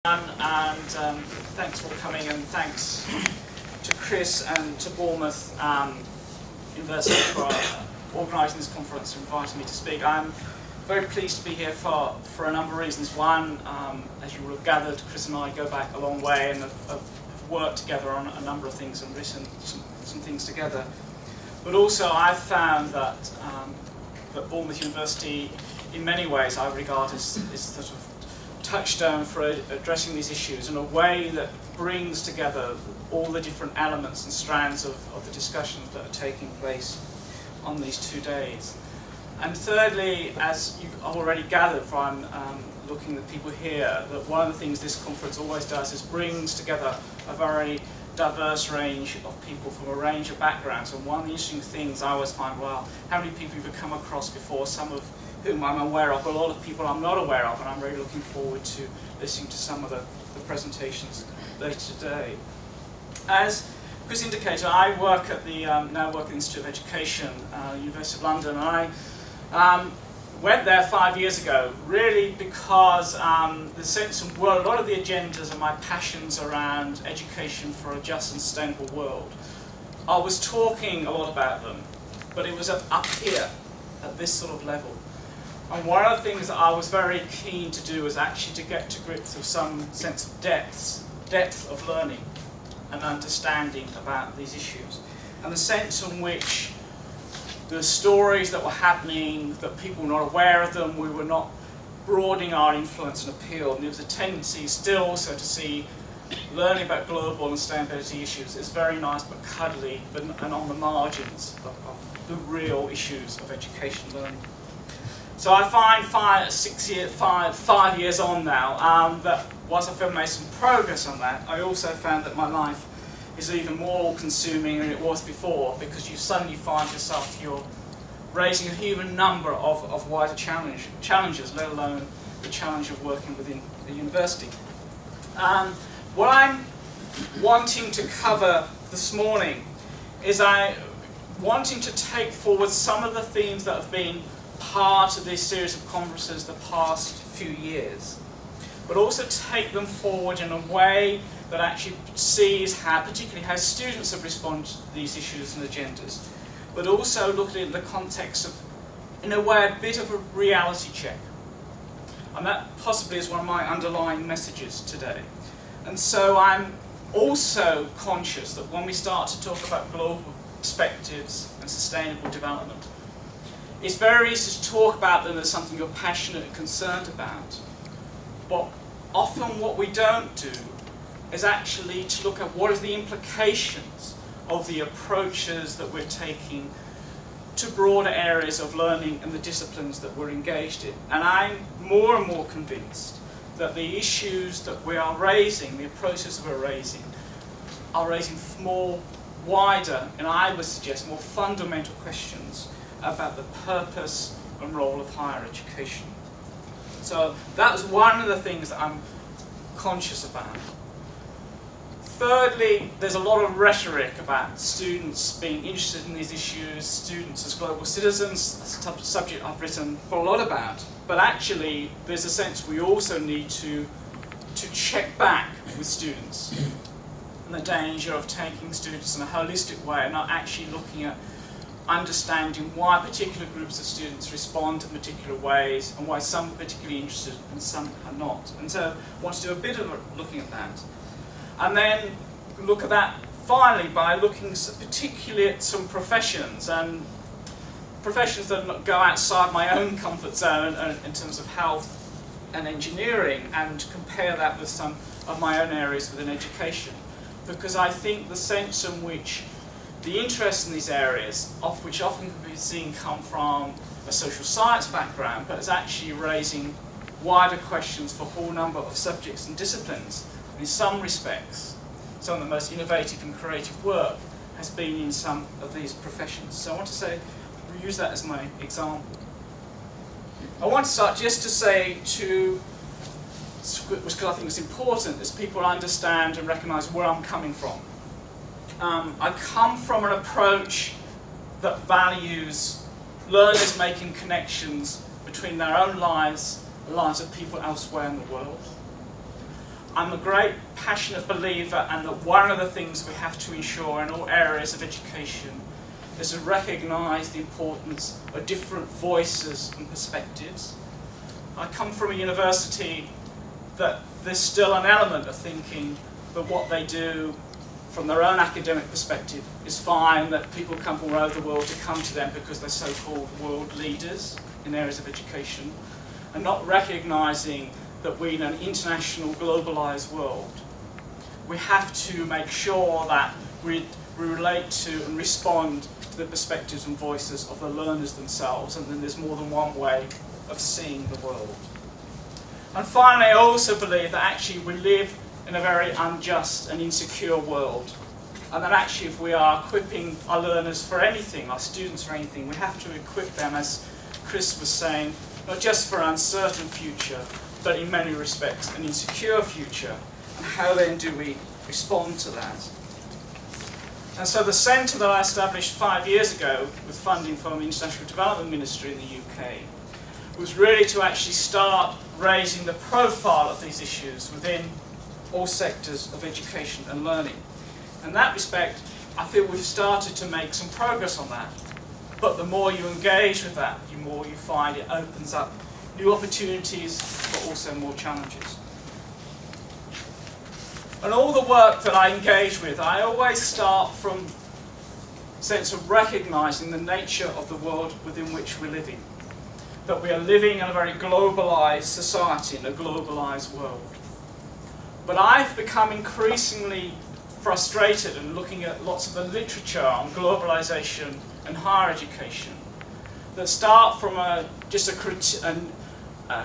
And thanks for coming, and thanks to Chris and to Bournemouth University for organising this conference and inviting me to speak. I'm very pleased to be here for a number of reasons. One, as you will have gathered, Chris and I go back a long way and have worked together on a number of things and written some things together. But also I've found that Bournemouth University, in many ways, I regard as sort of touchstone for addressing these issues in a way that brings together all the different elements and strands of the discussions that are taking place on these 2 days. And thirdly, as you've already gathered from looking at people here, that one of the things this conference always does is brings together a very diverse range of people from a range of backgrounds. And one of the interesting things I always find, well, how many people you've come across before, some of whom I'm aware of, a lot of people I'm not aware of, and I'm really looking forward to listening to some of the presentations later today. As Chris indicated, I work at the now work at the Institute of Education, University of London, and I went there 5 years ago, really because the sense of, well, a lot of the agendas and my passions around education for a just and sustainable world, I was talking a lot about them, but it was up here, at this sort of level. And one of the things that I was very keen to do was actually to get to grips with some sense of depth of learning and understanding about these issues, and the sense in which the stories that were happening, that people were not aware of them, we were not broadening our influence and appeal, and there was a tendency still also to see learning about global and sustainability issues is very nice but cuddly and on the margins of the real issues of education learning. So I find 5 years on now, that whilst I've made some progress on that, I also found that my life is even more all-consuming than it was before, because you suddenly find yourself, you're raising a human number of wider challenges, let alone the challenge of working within a university. What I'm wanting to cover this morning is wanting to take forward some of the themes that have been part of this series of conferences the past few years, but also take them forward in a way that actually sees particularly how students have responded to these issues and agendas, but also look at it in the context of, in a way, a bit of a reality check. And that possibly is one of my underlying messages today. And so I'm also conscious that when we start to talk about global perspectives and sustainable development, it's very easy to talk about them as something you're passionate and concerned about. But often what we don't do is actually to look at what are the implications of the approaches that we're taking to broader areas of learning and the disciplines that we're engaged in. And I'm more and more convinced that the issues that we are raising, the approaches we're raising, are raising more wider, and I would suggest more fundamental questions about the purpose and role of higher education. So that was one of the things that I'm conscious about. Thirdly, there's a lot of rhetoric about students being interested in these issues, students as global citizens. That's a subject I've written a lot about. But actually, there's a sense we also need to check back with students, and the danger of taking students in a holistic way and not actually looking at understanding why particular groups of students respond in particular ways and why some are particularly interested and some are not. And so I want to do a bit of looking at that. And then look at that finally by looking particularly at some professions, and professions that go outside my own comfort zone in terms of health and engineering, and compare that with some of my own areas within education. Because I think the sense in which the interest in these areas, which often can be seen come from a social science background, but is actually raising wider questions for a whole number of subjects and disciplines. In some respects, some of the most innovative and creative work has been in some of these professions. So I want to use that as my example. I want to start just to say which I think is important, is people understand and recognise where I'm coming from. I come from an approach that values learners making connections between their own lives and the lives of people elsewhere in the world. I'm a great passionate believer, and that one of the things we have to ensure in all areas of education is to recognise the importance of different voices and perspectives. I come from a university that there's still an element of thinking that what they do from their own academic perspective is fine, that people come from all over the world to come to them because they're so-called world leaders in areas of education, and not recognising that we in an international, globalised world, we have to make sure that we relate to and respond to the perspectives and voices of the learners themselves, and then there's more than one way of seeing the world. And finally, I also believe that actually we live in a very unjust and insecure world, and that actually if we are equipping our learners for anything, our students for anything, we have to equip them, as Chris was saying, not just for an uncertain future, but in many respects an insecure future. And how then do we respond to that? And so the centre that I established 5 years ago with funding from the International Development Ministry in the UK was really to actually start raising the profile of these issues within all sectors of education and learning. In that respect, I feel we've started to make some progress on that. But the more you engage with that, the more you find it opens up new opportunities, but also more challenges. And all the work that I engage with, I always start from a sense of recognising the nature of the world within which we're living. That we are living in a very globalised society, in a globalised world. But I've become increasingly frustrated in looking at lots of the literature on globalisation and higher education that start from just a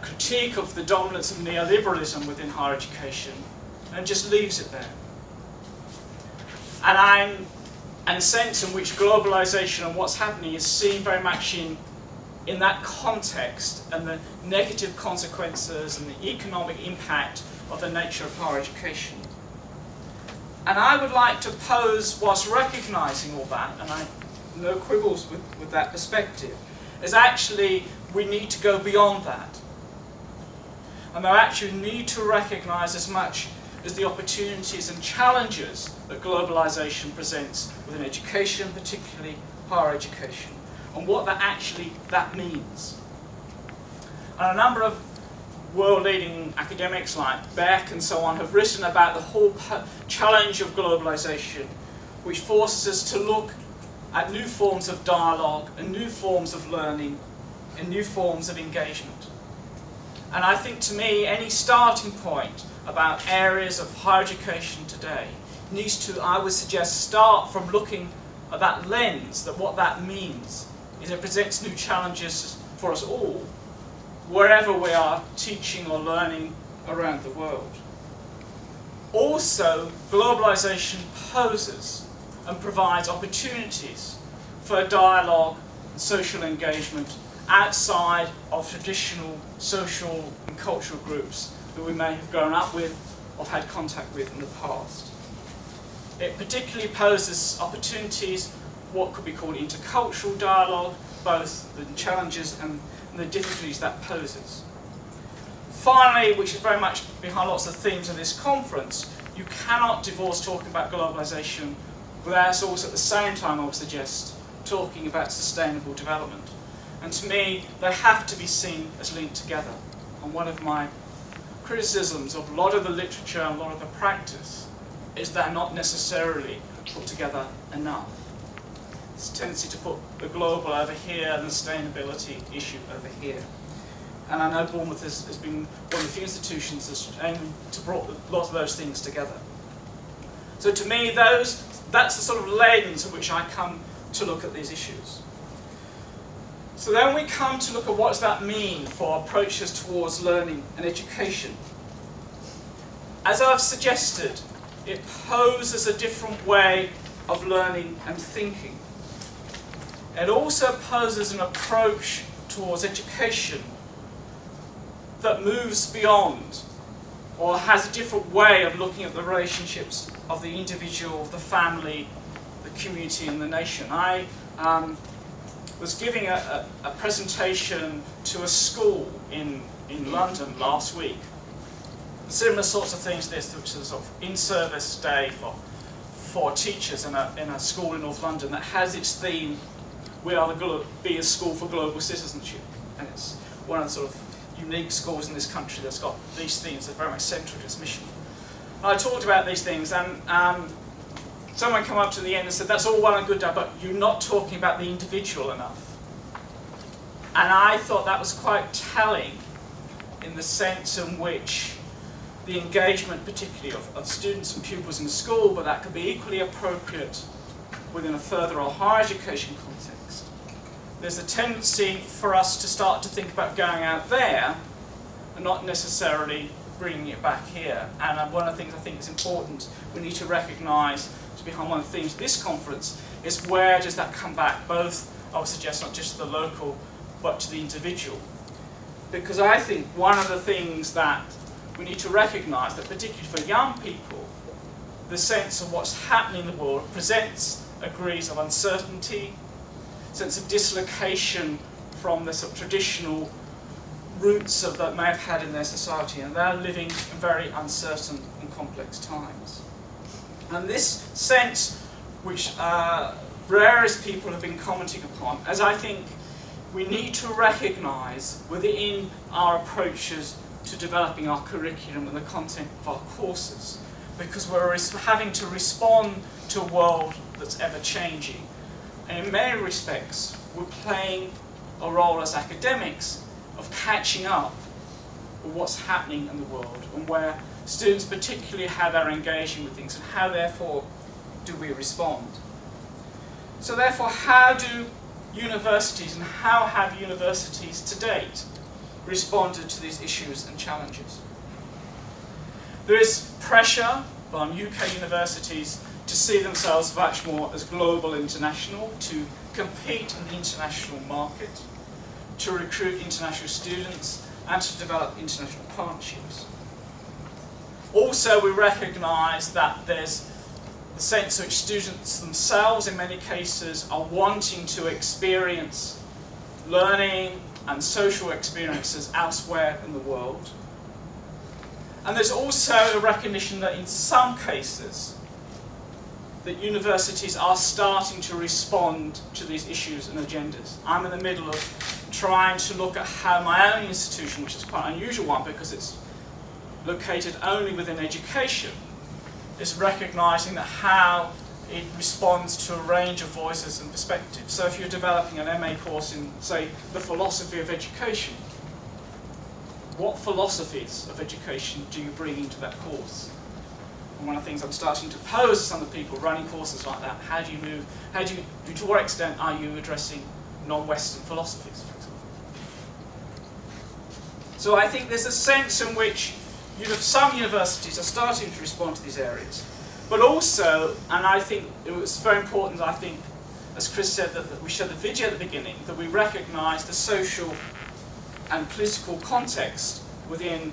critique of the dominance of neoliberalism within higher education and just leaves it there. And I'm in a sense in which globalisation and what's happening is seen very much in that context, and the negative consequences and the economic impact of the nature of higher education. And I would like to pose, whilst recognising all that, and I have no quibbles with that perspective, is actually we need to go beyond that. And we actually need to recognise as much as the opportunities and challenges that globalisation presents within education, particularly higher education, and what that means. And a number of world-leading academics like Beck and so on have written about the whole challenge of globalisation, which forces us to look at new forms of dialogue and new forms of learning and new forms of engagement. And I think, to me, any starting point about areas of higher education today needs to, I would suggest, start from looking at that lens, that what that means is it presents new challenges for us all, wherever we are teaching or learning around the world. Also, globalisation poses and provides opportunities for dialogue and social engagement outside of traditional social and cultural groups that we may have grown up with or had contact with in the past. It particularly poses opportunities, what could be called intercultural dialogue, both the challenges and the difficulties that poses. Finally, which is very much behind lots of themes of this conference, you cannot divorce talking about globalisation without also at the same time, I would suggest, talking about sustainable development. And to me, they have to be seen as linked together. And one of my criticisms of a lot of the literature and a lot of the practice is they're not necessarily put together enough. It's a tendency to put the global over here and the sustainability issue over here. And I know Bournemouth has been one of the few institutions that's aimed to bring lots of those things together. So to me, that's the sort of lens in which I come to look at these issues. So then we come to look at what does that mean for approaches towards learning and education. As I've suggested, it poses a different way of learning and thinking. It also poses an approach towards education that moves beyond or has a different way of looking at the relationships of the individual, the family, the community and the nation. I was giving a presentation to a school in London last week, similar sorts of things to this, which is a sort of in-service day for teachers in a school in North London that has its theme, we are be a school for global citizenship. And it's one of the sort of unique schools in this country that's got these themes that are very much central to its mission. I talked about these things, and someone came up to the end and said, that's all well and good, Dad, but you're not talking about the individual enough. And I thought that was quite telling in the sense in which the engagement, particularly of students and pupils in school, but that could be equally appropriate within a further or higher education context. There's a tendency for us to start to think about going out there and not necessarily bringing it back here. And one of the things I think is important, we need to recognise, to behind one of the themes of this conference, is where does that come back, both, I would suggest, not just to the local, but to the individual. Because I think one of the things that we need to recognise, that particularly for young people, the sense of what's happening in the world presents degrees of uncertainty, sense of dislocation from the sort of traditional roots of that may have had in their society, and they're living in very uncertain and complex times. And this sense, which various people have been commenting upon, as I think we need to recognise within our approaches to developing our curriculum and the content of our courses, because we're having to respond to a world that's ever-changing. And in many respects, we're playing a role as academics of catching up with what's happening in the world, and where students, particularly how they're engaging with things, and how therefore do we respond. So therefore, how do universities, and how have universities to date responded to these issues and challenges? There is pressure on UK universities to see themselves much more as global international, to compete in the international market, to recruit international students, and to develop international partnerships. Also, we recognise that there's the sense in which students themselves, in many cases, are wanting to experience learning and social experiences elsewhere in the world. And there's also a recognition that in some cases, that universities are starting to respond to these issues and agendas. I'm in the middle of trying to look at how my own institution, which is quite an unusual one because it's located only within education, is recognising that how it responds to a range of voices and perspectives. So if you're developing an MA course in, say, the philosophy of education, what philosophies of education do you bring into that course? And one of the things I'm starting to pose to some of the people running courses like that, to what extent are you addressing non-Western philosophies, for example? So I think there's a sense in which some universities are starting to respond to these areas. But also, and I think it was very important, I think, as Chris said, that we showed the video at the beginning, that we recognise the social and political context within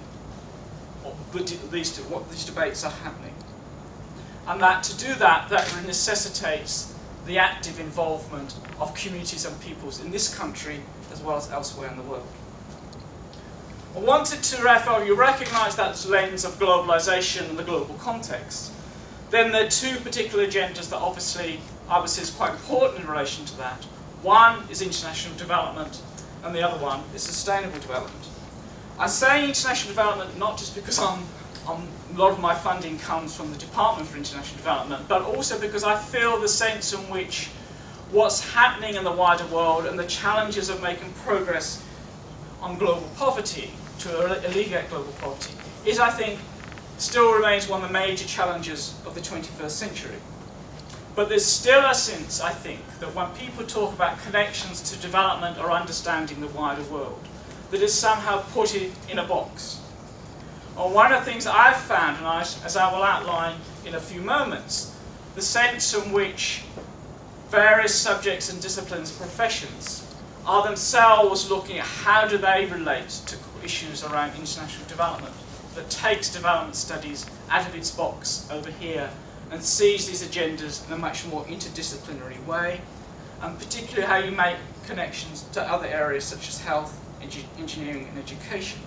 what these debates are happening. And that to do that, that necessitates the active involvement of communities and peoples in this country as well as elsewhere in the world. I wanted to, therefore, you recognise that lens of globalisation and the global context. Then there are two particular agendas that obviously I would say is quite important in relation to that. One is international development, and the other one is sustainable development. I say international development not just because a lot of my funding comes from the Department for International Development, but also because I feel the sense in which what's happening in the wider world and the challenges of making progress on global poverty, to alleviate global poverty, is, I think, still remains one of the major challenges of the 21st century. But there's still a sense, I think, that when people talk about connections to development or understanding the wider world, that is somehow put it in a box. And one of the things I've found, and as I will outline in a few moments, the sense in which various subjects and disciplines, professions, are themselves looking at how do they relate to issues around international development, that takes development studies out of its box over here and sees these agendas in a much more interdisciplinary way, and particularly how you make connections to other areas such as health, engineering and education.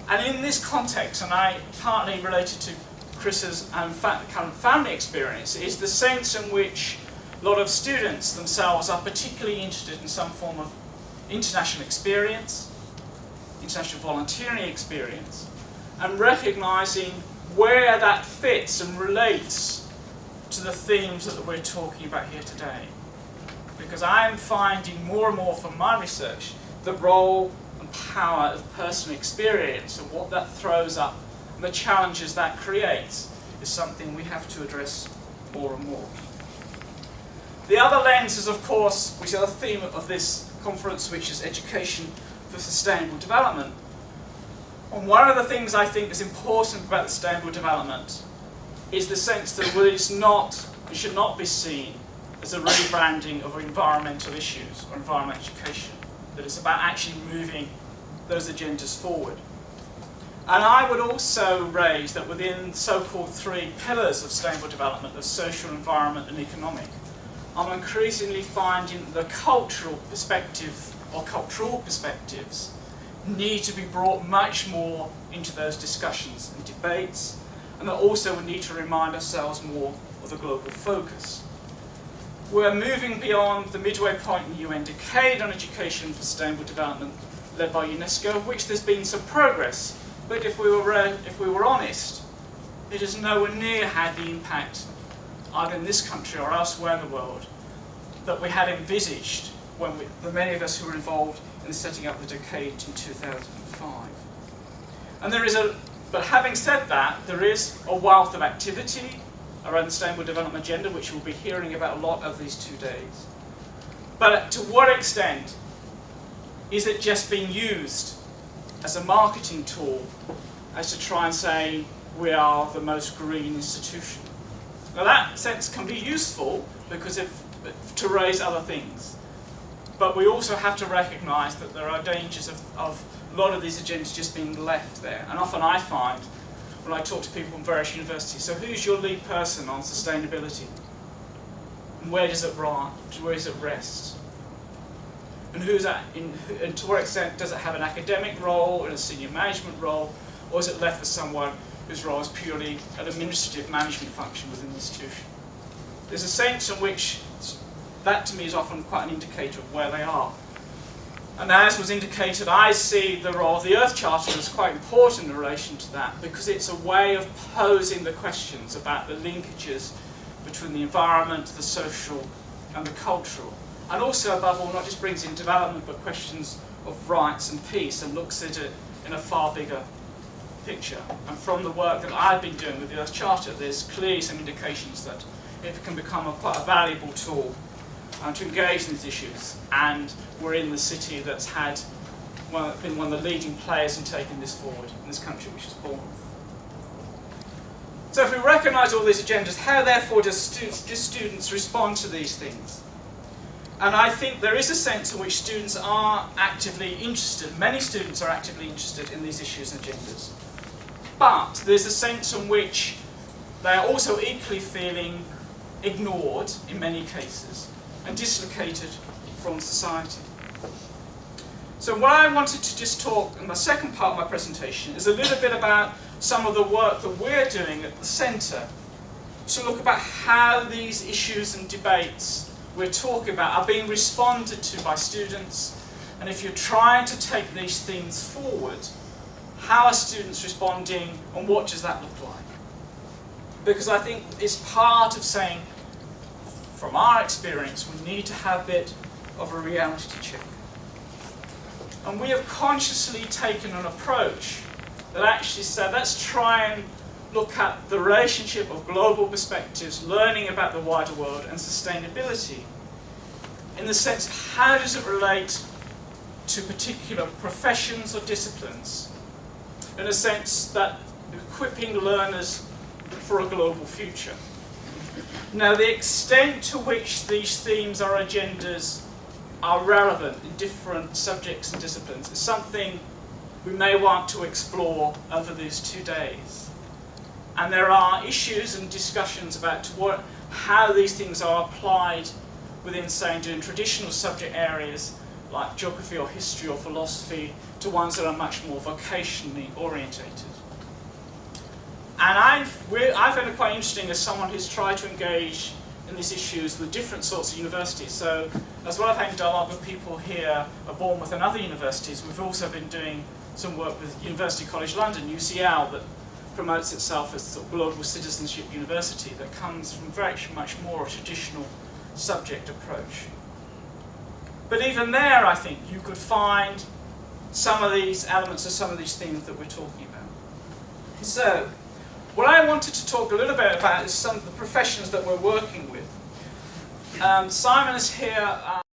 And in this context, and I partly related to Chris's kind of family experience, is the sense in which a lot of students themselves are particularly interested in some form of international experience, international volunteering experience, and recognising where that fits and relates to the themes that we're talking about here today. Because I'm finding more and more from my research the role and power of personal experience and what that throws up and the challenges that creates is something we have to address more and more. The other lens is, of course, which is the theme of this conference, which is education for sustainable development. And one of the things I think is important about sustainable development is the sense that it should not be seen as a rebranding of environmental issues or environmental education. That it's about actually moving those agendas forward. And I would also raise that within so-called 3 pillars of sustainable development, of social, environment and economic, I'm increasingly finding the cultural perspective or cultural perspectives need to be brought much more into those discussions and debates, and that also we need to remind ourselves more of the global focus. We're moving beyond the midway point in the UN Decade on Education for Sustainable Development led by UNESCO, of which there's been some progress, but if we were honest, it has nowhere near had the impact either in this country or elsewhere in the world that we had envisaged when the many of us who were involved in setting up the decade in 2005. And but having said that, there is a wealth of activity around the Sustainable Development Agenda, which we'll be hearing about a lot over these 2 days. But to what extent is it just being used as a marketing tool as to try and say we are the most green institution? Now that sense can be useful because to raise other things. But we also have to recognise that there are dangers of a lot of these agendas just being left there. And often I find, when I talk to people from various universities, so who's your lead person on sustainability? And where does it rest? And and to what extent does it have an academic role and a senior management role, or is it left for someone whose role is purely an administrative management function within the institution? There's a sense in which that to me is often quite an indicator of where they are. And as was indicated, I see the role of the Earth Charter as quite important in relation to that, because it's a way of posing the questions about the linkages between the environment, the social, and the cultural. And also, above all, not just brings in development, but questions of rights and peace, and looks at it in a far bigger picture. And from the work that I've been doing with the Earth Charter, there's clearly some indications that it can become quite a valuable tool to engage in these issues. And we're in the city that's been one of the leading players in taking this forward in this country, which is Bournemouth. So if we recognise all these agendas, how therefore do students respond to these things? And I think there is a sense in which students are actively interested, many students are actively interested in these issues and agendas. But there's a sense in which they are also equally feeling ignored in many cases and dislocated from society. So what I wanted to just talk in the second part of my presentation is a little bit about some of the work that we're doing at the centre to look about how these issues and debates we're talking about are being responded to by students, and if you're trying to take these themes forward, how are students responding and what does that look like? Because I think it's part of saying, from our experience, we need to have a bit of a reality check. And we have consciously taken an approach that actually said, let's try and look at the relationship of global perspectives, learning about the wider world, and sustainability, in the sense of how does it relate to particular professions or disciplines, in a sense that equipping learners for a global future. Now, the extent to which these themes or agendas are relevant in different subjects and disciplines is something we may want to explore over these 2 days. And there are issues and discussions about how these things are applied within, say, doing traditional subject areas like geography or history or philosophy, to ones that are much more vocationally orientated. And I found it quite interesting as someone who's tried to engage in these issues with different sorts of universities. So as well as having dialogue with people here at Bournemouth and other universities, we've also been doing some work with University College London, UCL, that promotes itself as a sort of global citizenship university that comes from very much more a traditional subject approach. But even there, I think, you could find some of these elements of some of these themes that we're talking about. So, what I wanted to talk a little bit about is some of the professions that we're working with. Simon is here.